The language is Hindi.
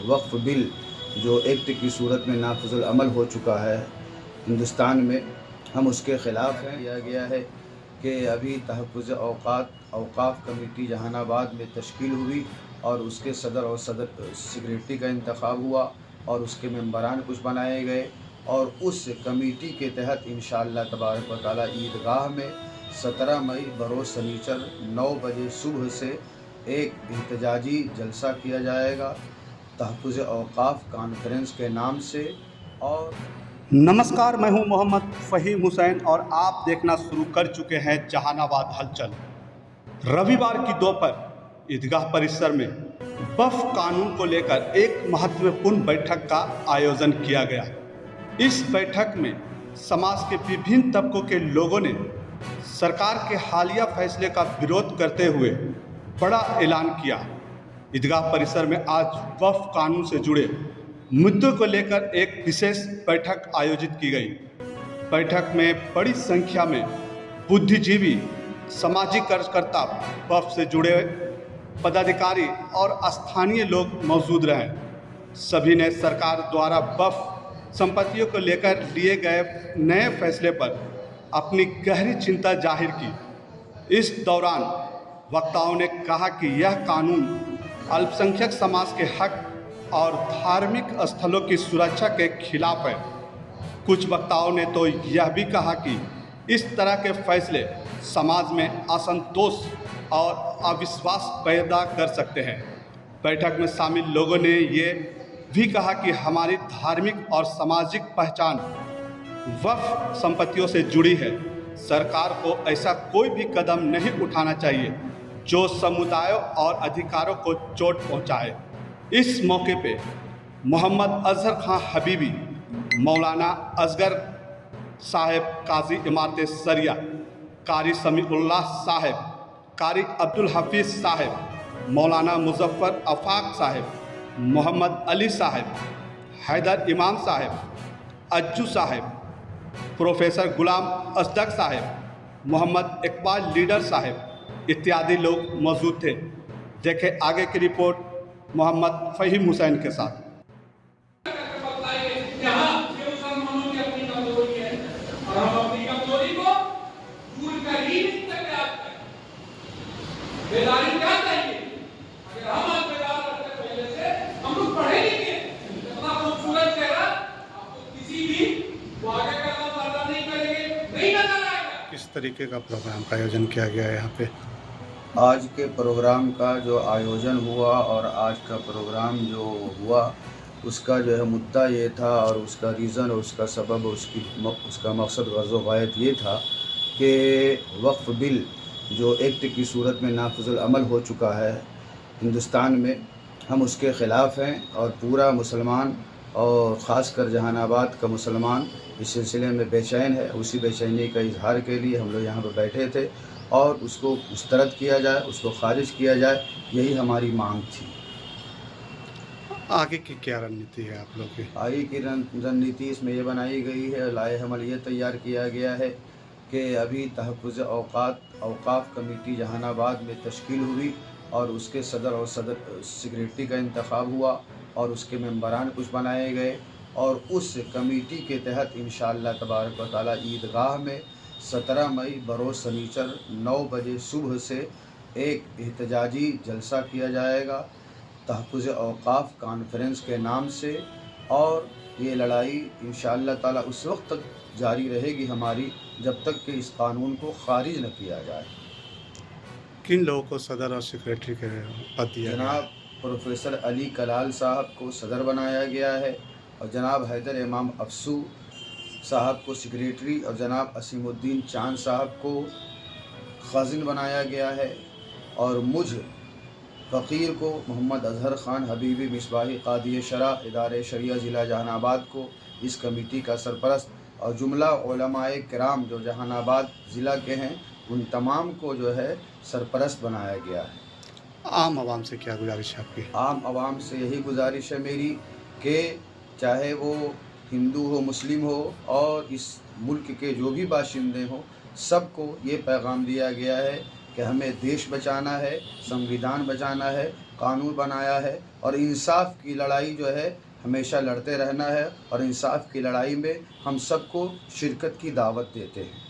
वक्फ बिल जो एक्ट की सूरत में नाफिजुल अमल हो चुका है हिंदुस्तान में, हम उसके ख़िलाफ़ हैं। किया गया है कि अभी तहफ़्फ़ुज़ औक़ाफ़ कमेटी जहानाबाद में तश्कील हुई और उसके सदर और सेक्रेटरी का इंतख़ाब हुआ और उसके मेंबरान कुछ बनाए गए और उस कमेटी के तहत इंशाअल्लाह तबारक व तआला ईदगाह में 17 मई बरोज़ शनीचर 9 बजे सुबह से एक एहतजाजी जलसा किया जाएगा तहफ़्फ़ुज़ औक़ाफ़ कॉन्फ्रेंस के नाम से। और नमस्कार, मैं हूं मोहम्मद फ़हीम हुसैन और आप देखना शुरू कर चुके हैं जहानाबाद हलचल। रविवार की दोपहर ईदगाह परिसर में वक्फ कानून को लेकर एक महत्वपूर्ण बैठक का आयोजन किया गया। इस बैठक में समाज के विभिन्न तबकों के लोगों ने सरकार के हालिया फैसले का विरोध करते हुए बड़ा ऐलान किया। ईदगाह परिसर में आज वक्फ कानून से जुड़े मुद्दों को लेकर एक विशेष बैठक आयोजित की गई। बैठक में बड़ी संख्या में बुद्धिजीवी, सामाजिक कार्यकर्ता, वक्फ से जुड़े पदाधिकारी और स्थानीय लोग मौजूद रहे। सभी ने सरकार द्वारा वक्फ संपत्तियों को लेकर लिए गए नए फैसले पर अपनी गहरी चिंता जाहिर की। इस दौरान वक्ताओं ने कहा कि यह कानून अल्पसंख्यक समाज के हक और धार्मिक स्थलों की सुरक्षा के खिलाफ है। कुछ वक्ताओं ने तो यह भी कहा कि इस तरह के फैसले समाज में असंतोष और अविश्वास पैदा कर सकते हैं। बैठक में शामिल लोगों ने ये भी कहा कि हमारी धार्मिक और सामाजिक पहचान वक्फ संपत्तियों से जुड़ी है। सरकार को ऐसा कोई भी कदम नहीं उठाना चाहिए जो समुदायों और अधिकारों को चोट पहुंचाए। इस मौके पे मोहम्मद अजहर खां हबीबी, मौलाना असगर साहब काजी इमारत सरिया, कारी समीउल्लाह साहब, कारी अब्दुल हफीज़ साहब, मौलाना मुजफ्फर आफाक साहब, मोहम्मद अली साहब, हैदर इमाम साहब, अज्जू साहब, प्रोफेसर गुलाम असदक साहब, मोहम्मद इकबाल लीडर साहब इत्यादि लोग मौजूद थे। देखें आगे की रिपोर्ट मोहम्मद फ़हीम हुसैन के साथ। किस तरीके का प्रोग्राम का आयोजन किया गया है यहाँ पे? आज के प्रोग्राम का जो आयोजन हुआ और आज का प्रोग्राम जो हुआ उसका जो है मुद्दा ये था और उसका रीज़न और उसका सबब उसका मकसद गर्ज़ गायत ये था कि वक्फ बिल जो एक्ट की सूरत में नाफिजुल अमल हो चुका है हिंदुस्तान में, हम उसके ख़िलाफ़ हैं और पूरा मुसलमान और ख़ासकर जहानाबाद का मुसलमान इस सिलसिले में बेचैन है। उसी बेचैनी का इजहार के लिए हम लोग यहाँ पर बैठे थे और उसको मुस्तरद किया जाए, उसको खारिज किया जाए, यही हमारी मांग थी। आगे की क्या रणनीति है आप लोग की? आगे की रणनीति इसमें ये बनाई गई है, लाए हमल ये तैयार किया गया है कि अभी तहफ़्फ़ुज़ औक़ाफ़ कमेटी जहानाबाद में तश्कील हुई और उसके सदर और सेक्रेटरी का इंतख़ाब हुआ और उसके मेंबरान कुछ बनाए गए और उस कमेटी के तहत इंशाअल्लाह तबारक व तआला ईदगाह में 17 मई बरोज़ शनीचर 9 बजे सुबह से एक एहतजाजी जलसा किया जाएगा तहफ़्फ़ुज़ औक़ाफ़ कॉन्फ्रेंस के नाम से। और ये लड़ाई इंशाअल्लाह ताला उस वक्त तक जारी रहेगी हमारी जब तक कि इस कानून को खारिज न किया जाए। किन लोगों को सदर और सेक्रेटरी के पद दिया? जनाब प्रोफेसर अली कलाल साहब को सदर बनाया गया है और जनाब हैदर इमाम अफसू साहब को सेक्रेटरी और जनाब असीमुद्दीन चांद साहब को ख़ाज़िन बनाया गया है और मुझ फ़कीर को मोहम्मद अजहर खान हबीबी मिसबाही कादी शरा इदारे शरिया ज़िला जहानाबाद को इस कमेटी का सरपरस्त और जुमला उलमाए किराम जो जहानाबाद ज़िला के हैं उन तमाम को जो है सरपरस्त बनाया गया है। आम आवाम से क्या गुजारिश है आपकी? आम आवाम से यही गुजारिश है मेरी कि चाहे वो हिंदू हो, मुस्लिम हो और इस मुल्क के जो भी बाशिंदे हों, सबको ये पैगाम दिया गया है कि हमें देश बचाना है, संविधान बचाना है, कानून बनाया है और इंसाफ की लड़ाई जो है हमेशा लड़ते रहना है और इंसाफ की लड़ाई में हम सबको शिरकत की दावत देते हैं।